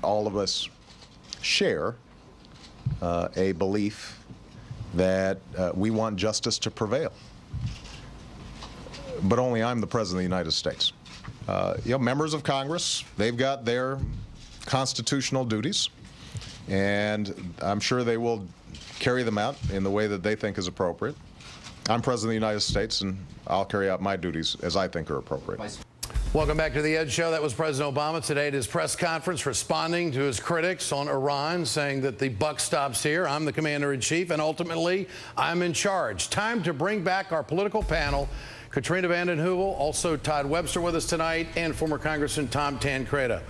all of us share a belief that we want justice to prevail. But only I'm the President of the United States. Members of Congress, they've got their constitutional duties, and I'm sure they will carry them out in the way that they think is appropriate. I'm President of the United States, and I'll carry out my duties as I think are appropriate. Welcome back to The Ed Show. That was President Obama today at his press conference responding to his critics on Iran, saying that the buck stops here. I'm the commander-in-chief, and ultimately, I'm in charge. Time to bring back our political panel. Katrina, vanden, Heuval, also Todd Webster with us tonight, and former Congressman Tom Tancredo.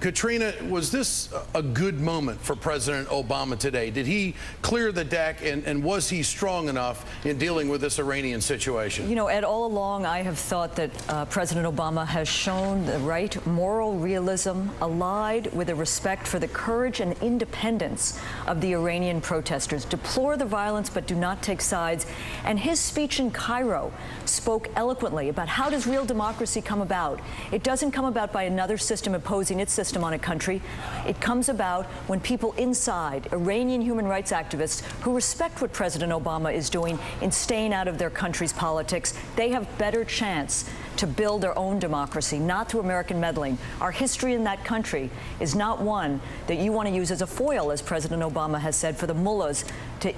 Katrina, was this a good moment for President Obama today? Did he clear the deck, and was he strong enough in dealing with this Iranian situation? You know, Ed, all along I have thought that President Obama has shown the right moral realism allied with a respect for the courage and independence of the Iranian protesters. Deplore the violence but do not take sides. And his speech in Cairo spoke eloquently about how does real democracy come about. It doesn't come about by another system imposing its system on a country. It comes about when people inside, Iranian human rights activists who respect what President Obama is doing in staying out of their country's politics, they have better chance to build their own democracy, not through American meddling. Our history in that country is not one that you want to use as a foil, as President Obama has said, for the mullahs to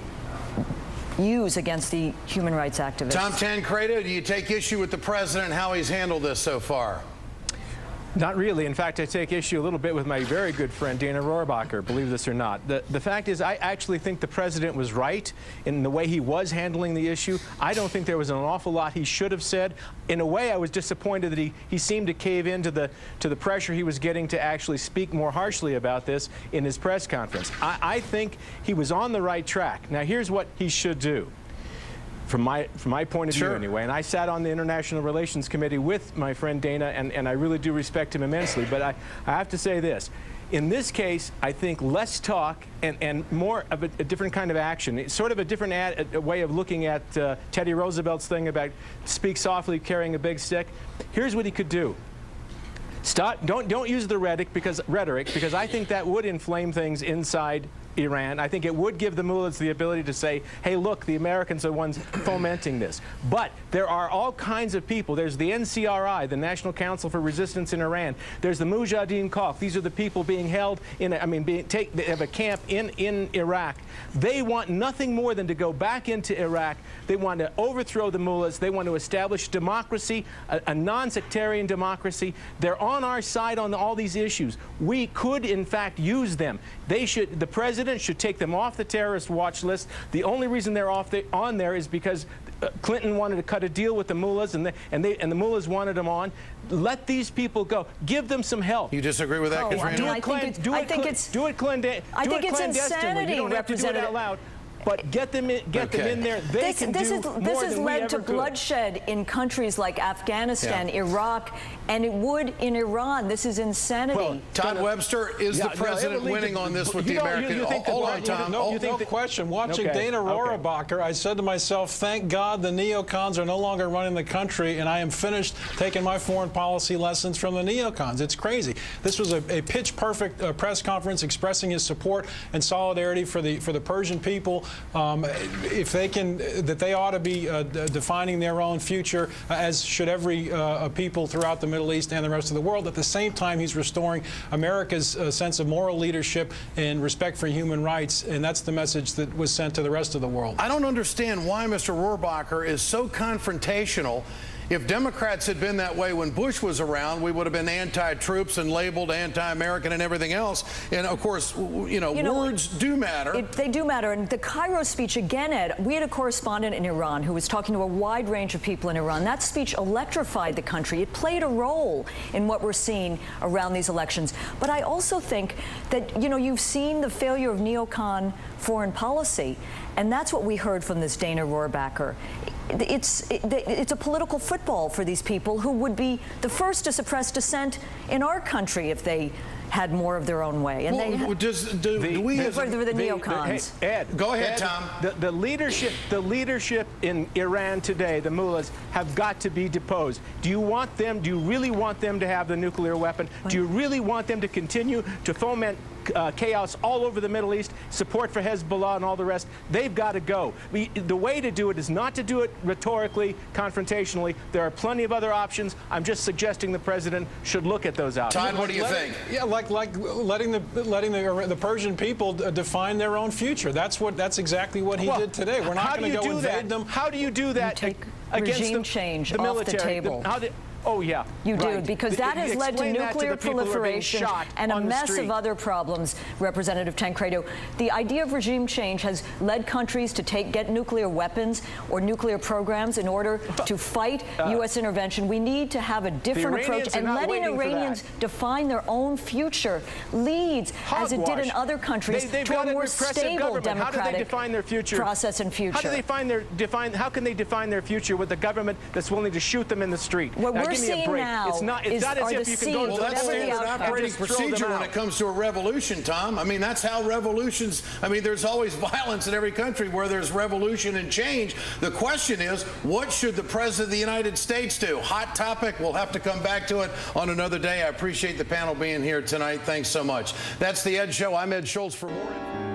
use against the human rights activists. Tom Tancredo, do you take issue with the president and how he's handled this so far? Not really. In fact, I take issue a little bit with my very good friend Dana Rohrabacher, believe this or not. The fact is, I actually think the president was right in the way he was handling the issue. I don't think there was an awful lot he should have said. In a way, I was disappointed that he seemed to cave into the pressure he was getting to actually speak more harshly about this in his press conference. I think he was on the right track. Now, here's what he should do. From my point of view, anyway, and I sat on the International Relations Committee with my friend Dana, and I really do respect him immensely, but I have to say this. In this case, I think less talk and more of a different kind of action. It's sort of a different way of looking at Teddy Roosevelt's thing about speak softly, carrying a big stick. Here's what he could do. Don't use the rhetoric because I think that would inflame things inside Iran. I think it would give the mullahs the ability to say, hey, look, the Americans are the ones fomenting this. But there are all kinds of people. There's the NCRI, the National Council for Resistance in Iran. There's the Mujahideen Khalq. These are the people being held in, they have a camp in Iraq. They want nothing more than to go back into Iraq. They want to overthrow the mullahs. They want to establish democracy, a non-sectarian democracy. They're on our side on all these issues. We could, in fact, use them. The president should take them off the terrorist watch list. The only reason they're on there is because Clinton wanted to cut a deal with the mullahs, and the mullahs wanted them on. Let these people go. Give them some help. You disagree with that, Katrina? I think it's insanity, you don't have to do it out loud. But get them in there. This has led to bloodshed in countries like Afghanistan, Iraq, and it would in Iran. This is insanity. Well, Todd Webster, is the president winning on this with the American? Hold on, Tom. No question. Watching Dana Rohrabacher, I said to myself, thank God the neocons are no longer running the country, and I am finished taking my foreign policy lessons from the neocons. It's crazy. This was a pitch-perfect press conference expressing his support and solidarity for the Persian people. If they can, that they ought to be defining their own future, as should every people throughout the Middle East and the rest of the world. At the same time, he's restoring America's sense of moral leadership and respect for human rights, and that's the message that was sent to the rest of the world. I don't understand why Mr. Rohrabacher is so confrontational. If Democrats had been that way when Bush was around, we would have been anti-troops and labeled anti-American and everything else. And, of course, words do matter. They do matter. And the Cairo speech, again, Ed, we had a correspondent in Iran who was talking to a wide range of people in Iran. That speech electrified the country. It played a role in what we're seeing around these elections. But I also think that, you've seen the failure of neocon foreign policy, and that's what we heard from this Dana Rohrabacher. It's a political football for these people who would be the first to suppress dissent in our country if they had more of their own way. And well, they do we as the neocons. Hey, Ed, go ahead, Ed, Tom. The leadership in Iran today, the mullahs, have got to be deposed. Do you want them? Do you really want them to have the nuclear weapon? Do you really want them to continue to foment chaos all over the Middle East, support for Hezbollah and all the rest? They've got to go. The way to do it is not to do it rhetorically, confrontationally. There are plenty of other options. I'm just suggesting the president should look at those options. Todd, what do you think? Yeah, like letting the Persian people define their own future. That's exactly what he did today. We're not going to go invade them. How do you do that? Take against regime change the off military? the table. Oh, yeah. You do, right. because that has led to nuclear proliferation and a mess of other problems, Representative Tancredo. The idea of regime change has led countries to get nuclear weapons or nuclear programs in order to fight U.S. intervention. We need to have a different approach, and letting Iranians define their own future leads, as it did in other countries, to a more stable democratic process and future. How do they how can they define their future with a government that's willing to shoot them in the street? What we're seeing now it's not as if you can go well, that's standard operating procedure when it comes to a revolution, Tom. I mean, that's how revolutions, I mean, there's always violence in every country where there's revolution and change. The question is, what should the President of the United States do? Hot topic. We'll have to come back to it on another day. I appreciate the panel being here tonight. Thanks so much. That's The Ed Show. I'm Ed Schultz. For more